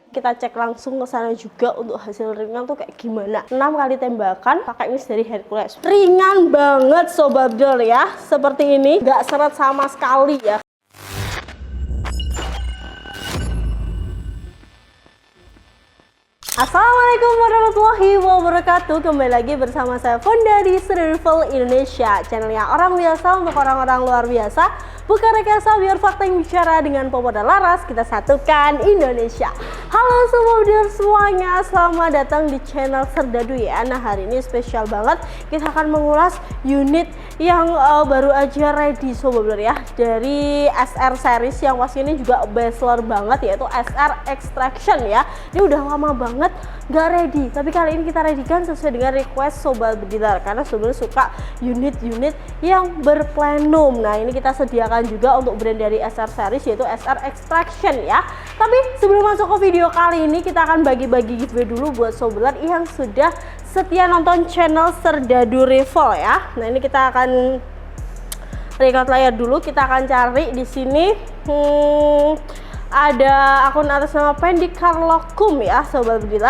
Kita cek langsung ke sana juga untuk hasil ringan tuh kayak gimana. 6 kali tembakan pakai miss dari Hercules. Ringan banget Sobat Bedil ya. Seperti ini, nggak seret sama sekali ya. Assalamualaikum warahmatullahi wabarakatuh. Kembali lagi bersama saya Fonda di Survival Indonesia, channelnya orang biasa untuk orang-orang luar biasa. Bukan rekayasa, biar fakta yang bicara. Dengan Popo dan Laras kita satukan Indonesia. Halo Sobat Bedil semuanya, selamat datang di channel Serdadu ya. Nah hari ini spesial banget, kita akan mengulas unit yang baru aja ready Sobat Bedil ya, dari SR series yang pasti ini juga bestseller banget, yaitu SR Extraction ya. Ini udah lama banget nggak ready, tapi kali ini kita readykan sesuai dengan request Sobat Bedil, karena sebenarnya suka unit-unit yang berplenum. Nah ini kita sediakan juga untuk brand dari SR series, yaitu SR Extraction ya. Tapi sebelum masuk ke video kali ini, kita akan bagi-bagi giveaway dulu buat Sobat yang sudah setia nonton channel Serdadu Rival ya. Nah ini kita akan record layar dulu, kita akan cari di sini. Ada akun atas nama Pendi Carlokum ya Sobat Bedil.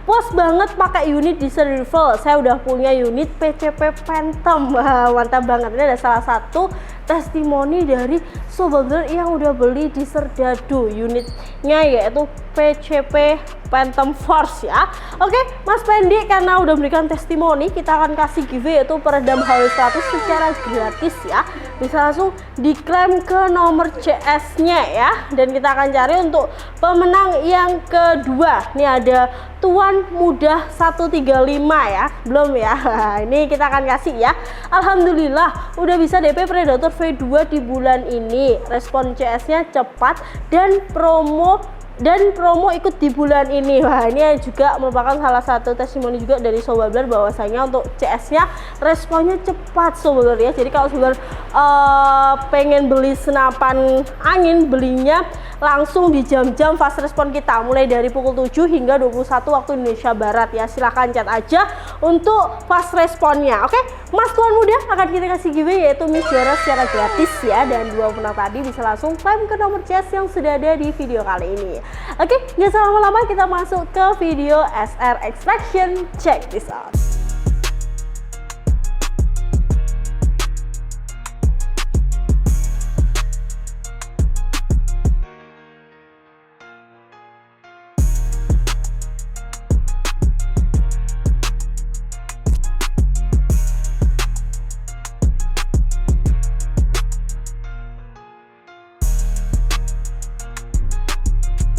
Puas banget pakai unit di Serdadu. Saya udah punya unit PCP Phantom. Wah, mantap banget. Ini ada salah satu testimoni dari Sobat Bedil yang udah beli di Serdadu. Unitnya yaitu PCP Phantom Force ya. Oke, Mas Pendi karena udah memberikan testimoni, kita akan kasih giveaway yaitu peredam HW100 secara gratis ya. Bisa langsung diklaim ke nomor CS-nya ya. Dan kita akan cari untuk pemenang yang kedua. Ini ada Tuan Muda 135 ya. Belum ya. Ini kita akan kasih ya. Alhamdulillah udah bisa DP Predator V2 di bulan ini. Respon CS-nya cepat dan promo ikut di bulan ini. Wah ini juga merupakan salah satu testimoni juga dari Sobat Bedil bahwasanya untuk CS-nya responnya cepat Sobat Bedil ya. Jadi kalau Sobat pengen beli senapan angin, belinya langsung di jam-jam fast respon kita mulai dari pukul 7 hingga 21 waktu Indonesia Barat ya. Silahkan chat aja untuk fast responnya. Oke, Mas Tuan Muda akan kita kasih giveaway yaitu Miss Juara secara gratis ya. Dan dua pemenang tadi bisa langsung klaim ke nomor CS yang sudah ada di video kali ini. Oke, nggak usah lama-lama, kita masuk ke video SR Extraction. Check this out.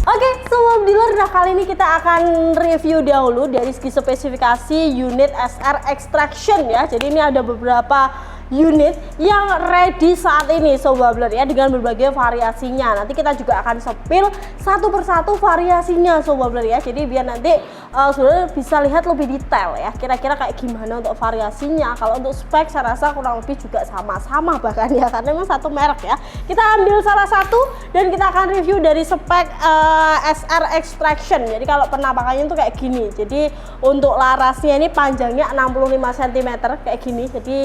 Oke, Sobat Bedil, nah kali ini kita akan review dahulu dari segi spesifikasi unit SR Extraction ya. Jadi ini ada beberapa unit yang ready saat ini Sobat Bedil ya, dengan berbagai variasinya. Nanti kita juga akan sepil satu persatu variasinya Sobat Bedil ya. Jadi biar nanti Sobat bisa lihat lebih detail ya, kira-kira kayak gimana untuk variasinya. Kalau untuk spek saya rasa kurang lebih juga sama-sama bahkan ya, karena memang satu merek ya. Kita ambil salah satu dan kita akan review dari spek SR Extraction. Jadi kalau penampakannya tuh kayak gini. Jadi untuk larasnya ini panjangnya 65 cm kayak gini. Jadi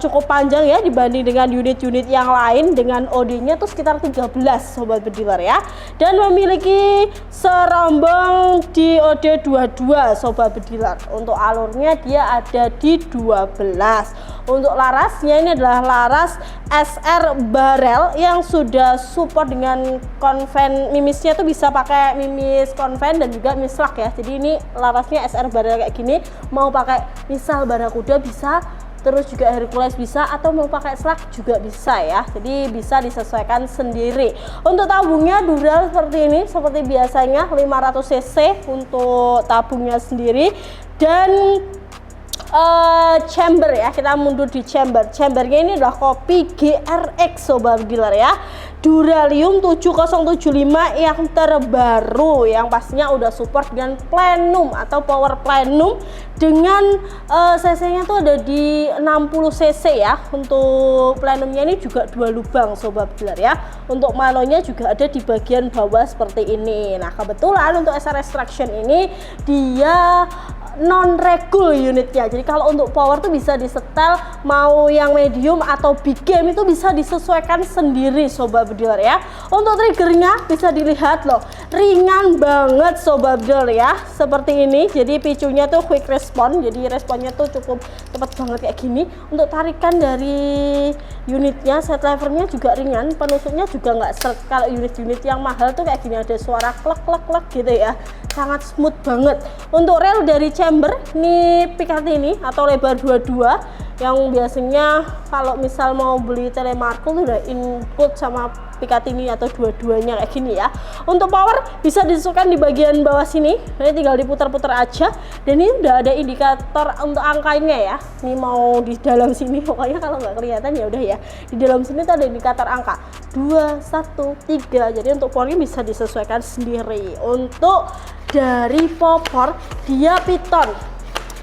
cukup panjang ya dibanding dengan unit-unit yang lain. Dengan OD-nya tuh sekitar 13 Sobat Bedil ya. Dan memiliki serombong di OD 22 Sobat Bedil. Untuk alurnya dia ada di 12. Untuk larasnya ini adalah laras SR barrel yang sudah support dengan konven. Mimisnya tuh bisa pakai mimis konven dan juga mislak ya. Jadi ini larasnya SR barrel kayak gini. Mau pakai misal barakuda bisa, terus juga Hercules bisa, atau mau pakai slug juga bisa ya. Jadi bisa disesuaikan sendiri. Untuk tabungnya dural seperti ini, seperti biasanya 500 cc untuk tabungnya sendiri. Dan chamber ya, kita mundur di chambernya ini adalah kopi GRX Sobat Bedil ya. Duralium 7075 yang terbaru, yang pastinya udah support dengan plenum atau power plenum dengan cc-nya tuh ada di 60 cc ya. Untuk plenumnya ini juga 2 lubang Sobat Bedil ya. Untuk manonya juga ada di bagian bawah seperti ini. Nah kebetulan untuk SR Extraction ini dia non regul unitnya. Jadi kalau untuk power tuh bisa disetel mau yang medium atau big game itu bisa disesuaikan sendiri sobat bediler ya. Untuk triggernya bisa dilihat loh, ringan banget sobat bediler ya, seperti ini. Jadi picunya tuh quick response, jadi responnya tuh cukup cepat banget kayak gini. Untuk tarikan dari unitnya, set levernya juga ringan, penusuknya juga nggak seret. Kalau unit-unit yang mahal tuh kayak gini ada suara klek klek klek gitu ya, sangat smooth banget. Untuk rel dari chamber ini Picatinny ini atau lebar 22 yang biasanya kalau misal mau beli telemark udah include sama Picatinny atau dua-duanya kayak gini ya. Untuk power bisa disesuaikan di bagian bawah sini, ini tinggal diputar-putar aja, dan ini udah ada indikator untuk angkanya ya. Ini mau di dalam sini, pokoknya kalau nggak kelihatan ya udah ya, di dalam sini tuh ada indikator angka 2, 1, 3. Jadi untuk powernya bisa disesuaikan sendiri. Untuk dari popor dia piton,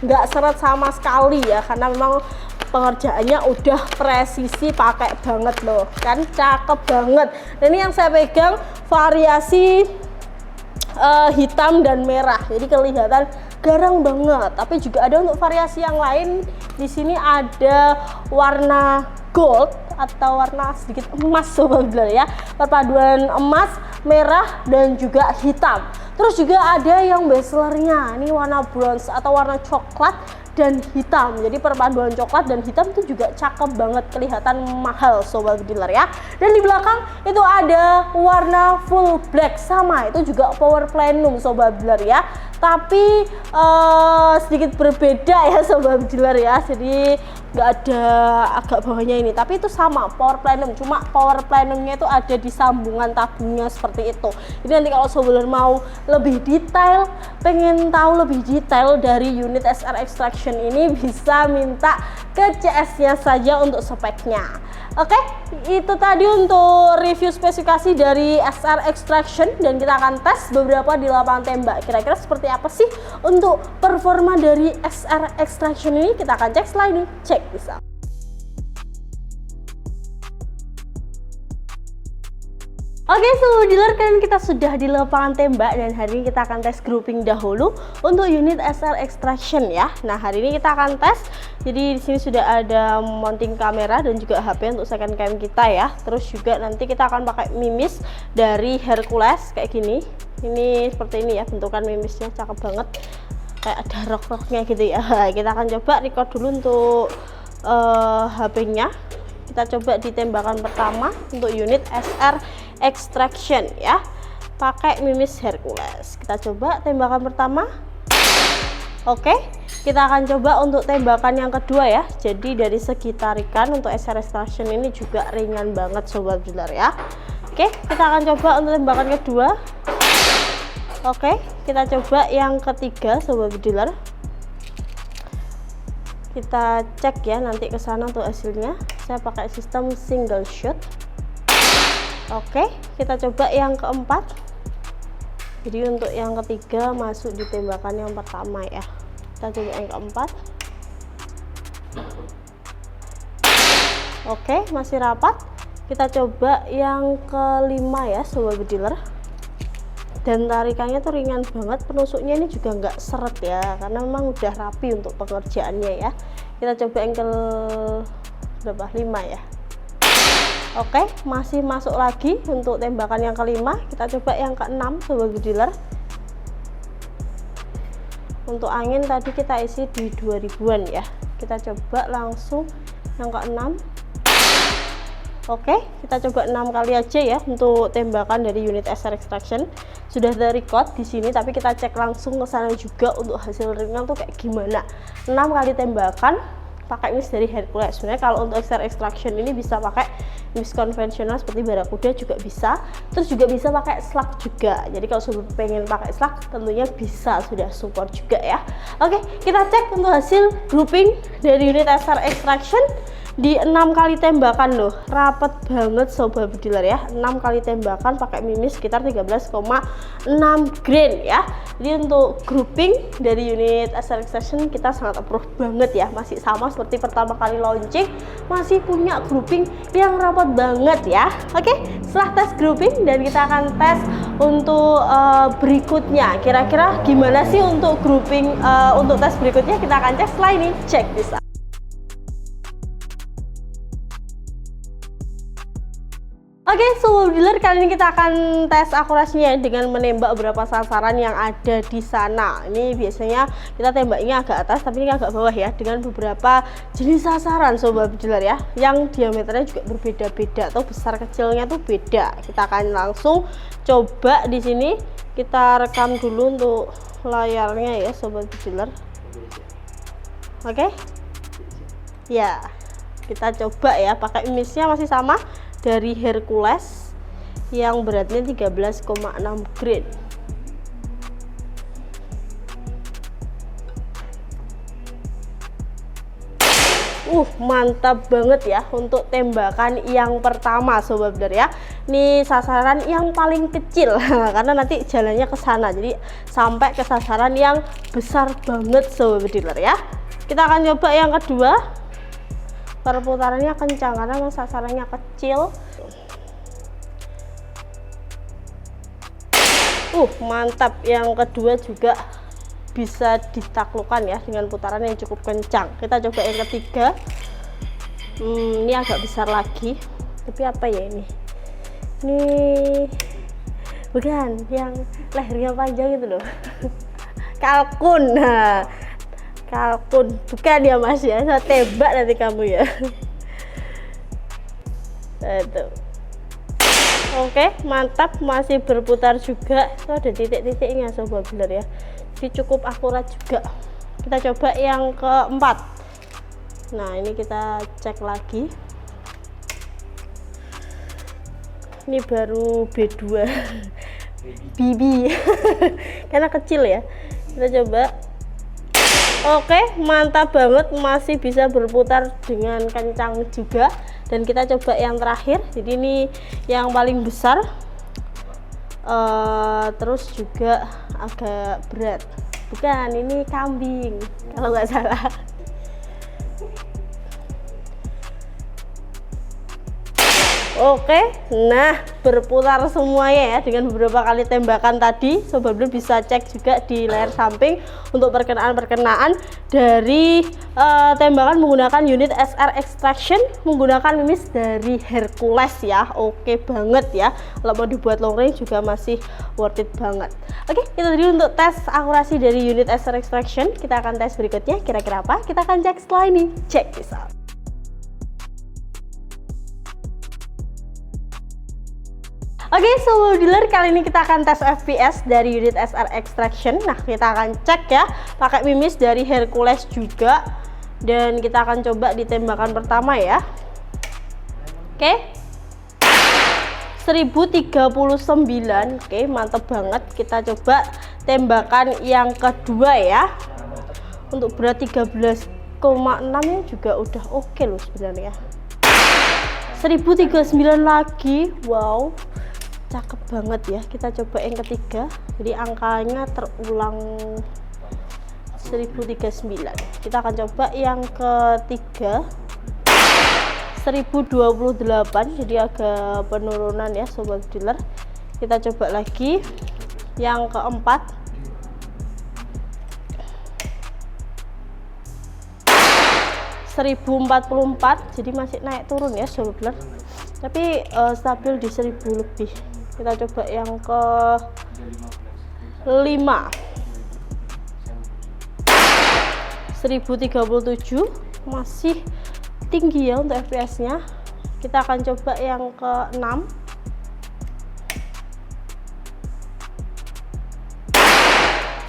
nggak seret sama sekali ya, karena memang pengerjaannya udah presisi pakai banget loh kan, cakep banget. Dan ini yang saya pegang variasi hitam dan merah, jadi kelihatan garang banget. Tapi juga ada untuk variasi yang lain. Di sini ada warna gold atau warna sedikit emas sobat bediler ya, perpaduan emas, merah dan juga hitam. Terus juga ada yang bestsellernya, ini warna bronze atau warna coklat dan hitam. Jadi perpaduan coklat dan hitam itu juga cakep banget, kelihatan mahal sobat bediler ya. Dan di belakang itu ada warna full black, sama itu juga power plenum sobat bediler ya, tapi sedikit berbeda ya sobat bediler ya. Jadi nggak ada agak bawahnya ini, tapi itu sama power plenum, cuma power plenumnya itu ada di sambungan tabungnya seperti itu. Jadi nanti kalau sobat bediler mau lebih detail, pengen tahu lebih detail dari unit SR Extraction ini, bisa minta ke CS nya saja untuk speknya. Oke, itu tadi untuk review spesifikasi dari SR Extraction, dan kita akan tes beberapa di lapangan tembak. Kira-kira seperti apa sih untuk performa dari SR Extraction ini? Kita akan cek setelah ini. Cek bisa. Oke sobat bediler, kan kita sudah di lapangan tembak, dan hari ini kita akan tes grouping dahulu untuk unit SR Extraction ya. Nah hari ini kita akan tes, jadi di sini sudah ada mounting kamera dan juga HP untuk second cam kita ya. Terus juga nanti kita akan pakai mimis dari Hercules kayak gini. Ini seperti ini ya bentukan mimisnya, cakep banget, kayak ada rok-roknya gitu ya. Kita akan coba record dulu untuk HP-nya. Kita coba di tembakan pertama untuk unit SR Extraction ya, pakai mimis Hercules. Kita coba tembakan pertama. Oke, kita akan coba untuk tembakan yang kedua ya. Jadi dari segi tarikan untuk SR Extraction ini juga ringan banget sobat bediler ya. Oke, kita akan coba untuk tembakan kedua. Oke, kita coba yang ketiga sobat bediler. Kita cek ya nanti ke sana untuk hasilnya. Saya pakai sistem single shot. Oke, kita coba yang keempat. Jadi untuk yang ketiga masuk di tembakan yang pertama ya. Kita coba yang keempat. Oke, masih rapat. Kita coba yang kelima ya sobat bediler. Dan tarikannya tuh ringan banget, penusuknya ini juga nggak seret ya, karena memang udah rapi untuk pengerjaannya ya. Kita coba yang ke berapa, 5 ya. Oke, masih masuk lagi untuk tembakan yang kelima. Kita coba yang ke-6 sobat bediler. Untuk angin tadi kita isi di 2000-an ya. Kita coba langsung yang ke-6. Oke, kita coba 6 kali aja ya untuk tembakan dari unit SR Extraction. Sudah record di sini, tapi kita cek langsung ke sana juga untuk hasil ringan tuh kayak gimana. 6 kali tembakan pakai mimis dari Hercules. Sebenarnya kalau untuk SR Extraction ini bisa pakai mimis konvensional seperti Barakuda juga bisa. Terus juga bisa pakai slug juga. Jadi kalau sudah pengen pakai slug tentunya bisa, sudah support juga ya. Oke, kita cek untuk hasil grouping dari unit SR Extraction. di 6 kali tembakan loh, rapet banget sobat bediler ya. 6 kali tembakan pakai mimis sekitar 13,6 grain ya. Jadi untuk grouping dari unit SR Extraction kita sangat approve banget ya, masih sama seperti pertama kali launching, masih punya grouping yang rapat banget ya. Oke, setelah tes grouping dan kita akan tes untuk berikutnya, kira-kira gimana sih untuk grouping untuk tes berikutnya, kita akan cek setelah ini. Check this out. Oke, sobat bediler, kali ini kita akan tes akurasinya dengan menembak beberapa sasaran yang ada di sana. Ini biasanya kita tembaknya agak atas, tapi ini agak bawah ya, dengan beberapa jenis sasaran sobat bediler ya, yang diameternya juga berbeda-beda atau besar kecilnya tuh beda. Kita akan langsung coba di sini, kita rekam dulu untuk layarnya ya sobat bediler. Oke, ya kita coba ya, pakai mimisnya masih sama dari Hercules yang beratnya 13,6 grain. Mantap banget ya untuk tembakan yang pertama sobat bediler ya. Ini sasaran yang paling kecil karena nanti jalannya ke sana, jadi sampai ke sasaran yang besar banget sobat bediler ya. Kita akan coba yang kedua, perputarannya kencang karena sasarannya kecil. Mantap, yang kedua juga bisa ditaklukkan ya dengan putaran yang cukup kencang. Kita coba yang ketiga. Ini agak besar lagi, tapi apa ya ini bukan yang lehernya panjang itu loh. Kalkun. Nah, kalkun bukan ya mas ya, saya tembak nanti kamu ya. Itu oke, mantap, masih berputar juga. Itu ada titik-titiknya sobat bediler ya, jadi cukup akurat juga. Kita coba yang keempat. Nah, ini kita cek lagi. Ini baru B2 BB karena kecil ya. Kita coba. Oke, mantap banget, masih bisa berputar dengan kencang juga. Dan kita coba yang terakhir, jadi ini yang paling besar, terus juga agak berat. Bukan, ini kambing kalau nggak salah. Oke, nah berputar semuanya ya dengan beberapa kali tembakan tadi. Sobat bediler bisa cek juga di layar samping untuk perkenaan-perkenaan dari tembakan menggunakan unit SR Extraction menggunakan mimis dari Hercules ya. Oke banget ya, kalau mau dibuat long range juga masih worth it banget. Oke, itu tadi untuk tes akurasi dari unit SR Extraction. Kita akan tes berikutnya, kira-kira apa? Kita akan cek setelah ini. Check this out. Oke, sobat bediler, kali ini kita akan tes FPS dari unit SR Extraction. Nah, kita akan cek ya pakai mimis dari Hercules juga, dan kita akan coba di tembakan pertama ya. Oke, 1039. Oke, mantap banget. Kita coba tembakan yang kedua ya, untuk berat 13,6 ya, juga udah oke loh sebenarnya. 1039 lagi, wow, cakep banget ya. Kita coba yang ketiga, jadi angkanya terulang 1039. Kita akan coba yang ketiga, 1028, jadi agak penurunan ya sobat bediler. Kita coba lagi yang keempat, 1044, jadi masih naik turun ya sobat bediler, tapi stabil di 1000 lebih. Kita coba yang ke 5, 1037, masih tinggi ya untuk FPS nya. Kita akan coba yang ke 6,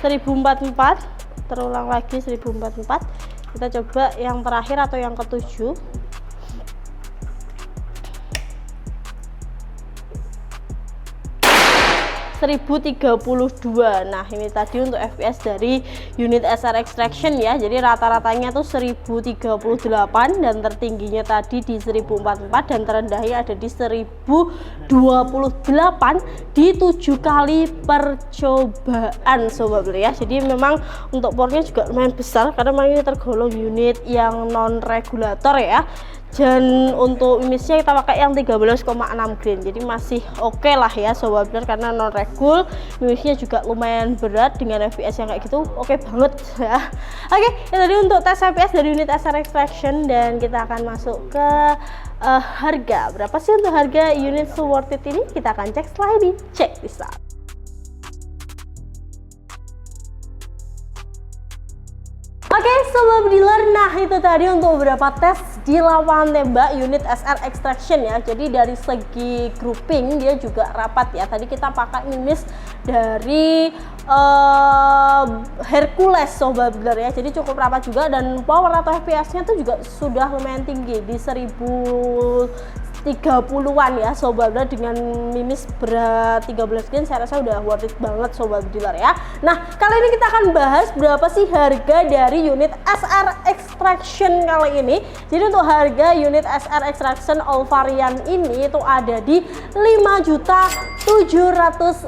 1044, terulang lagi 1044. Kita coba yang terakhir atau yang ke-7, 10 1032. Nah ini tadi untuk FPS dari unit SR Extraction ya, jadi rata-ratanya tuh 1038 dan tertingginya tadi di 1044 dan terendahnya ada di 1028 di 7 kali percobaan sobat beli ya. Jadi memang untuk portnya juga lumayan besar karena memang ini tergolong unit yang non regulator ya. Dan untuk mimisnya kita pakai yang 13,6 grain, jadi masih oke lah ya sobat bener karena non regul. Mimisnya juga lumayan berat dengan FPS yang kayak gitu, oke banget ya. Oke, itu tadi untuk tes FPS dari unit SR Extraction dan kita akan masuk ke harga. Berapa sih untuk harga unit so worth it ini? Kita akan cek setelah ini, cek bisa. Oke sobat dealer, nah itu tadi untuk beberapa tes di lapangan tembak unit SR Extraction ya. Jadi dari segi grouping dia juga rapat ya. Tadi kita pakai mimis dari Hercules sobat dealer ya. Jadi cukup rapat juga dan power atau FPS nya tuh juga sudah lumayan tinggi di 1030-an ya sobat dealer. Dengan mimis berat 13 grain saya rasa udah worth it banget sobat dealer ya. Nah kali ini kita akan bahas berapa sih harga dari unit SR Extraction kali ini. Jadi untuk harga unit SR Extraction all variant ini itu ada di 5.700.000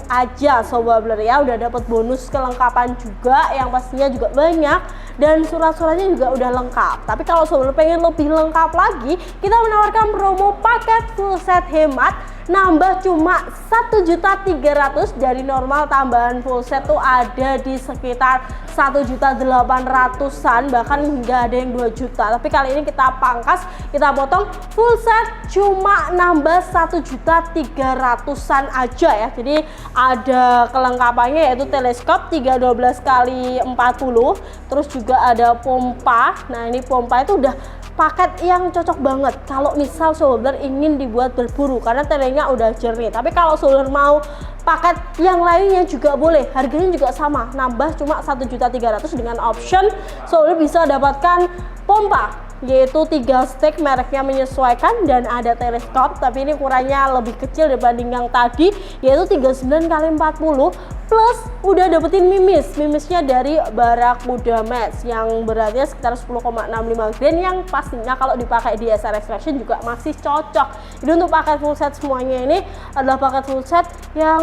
aja sobat dealer ya. Udah dapat bonus kelengkapan juga yang pastinya juga banyak dan surat-suratnya juga udah lengkap. Tapi kalau sobat pengen lebih lengkap lagi, kita menawarkan promo paket full set hemat nambah cuma 1.300.000. dari normal tambahan full set tuh ada di sekitar 1.800.000-an, bahkan hingga ada yang 2 juta. Tapi kali ini kita pangkas, kita potong full set cuma nambah 1.300.000-an aja ya. Jadi ada kelengkapannya yaitu teleskop 312x40, terus juga ada pompa. Nah ini pompa itu udah paket yang cocok banget kalau misal solar ingin dibuat berburu karena telenya udah jernih. Tapi kalau solar mau paket yang lainnya juga boleh, harganya juga sama, nambah cuma 1.300.000 dengan option solar bisa dapatkan pompa yaitu 3 stick, mereknya menyesuaikan dan ada teleskop tapi ini ukurannya lebih kecil dibanding yang tadi yaitu 39x40, plus udah dapetin mimisnya dari Barakuda Match yang beratnya sekitar 10,65 grain yang pastinya kalau dipakai di SR Extraction juga masih cocok. Jadi untuk paket full set semuanya ini adalah paket full set yang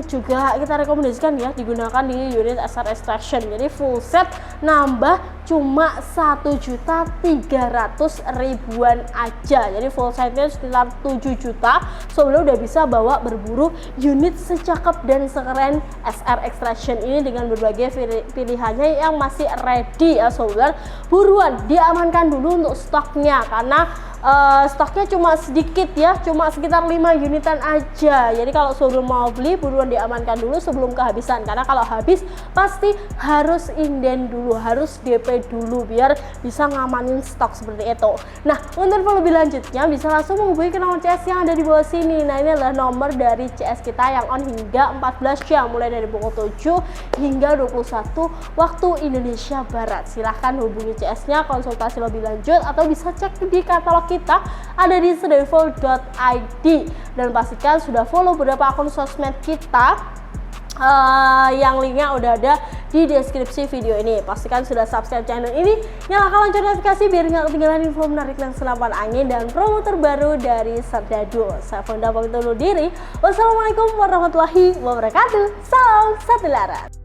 juga kita rekomendasikan ya digunakan di unit SR Extraction. Jadi full set nambah cuma 1.300.000-an aja. Jadi full setnya sekitar 7 juta. Sebelum udah bisa bawa berburu unit secakep dan sekeren SR Extraction ini dengan berbagai pilihannya yang masih ready ya sobat. Buruan diamankan dulu untuk stoknya karena stoknya cuma sedikit ya, cuma sekitar 5 unitan aja. Jadi kalau sebelum mau beli buruan diamankan dulu sebelum kehabisan karena kalau habis pasti harus inden dulu, harus DP dulu biar bisa ngamanin stok seperti itu. Nah untuk info lebih lanjutnya bisa langsung menghubungi ke nomor CS yang ada di bawah sini. Nah ini adalah nomor dari CS kita yang on hingga 14 jam mulai dari pukul 7 hingga 21 waktu Indonesia Barat. Silahkan hubungi CS nya konsultasi lebih lanjut atau bisa cek di katalog kita ada di sedevo.id dan pastikan sudah follow beberapa akun sosmed kita yang linknya udah ada di deskripsi video ini. Pastikan sudah subscribe channel ini, nyalakan lonceng notifikasi biar nggak ketinggalan info menarik dan senapan angin dan promo terbaru dari Serdadu. Saya Fonda pamit undur diri. Wassalamualaikum warahmatullahi wabarakatuh. Salam satu laras.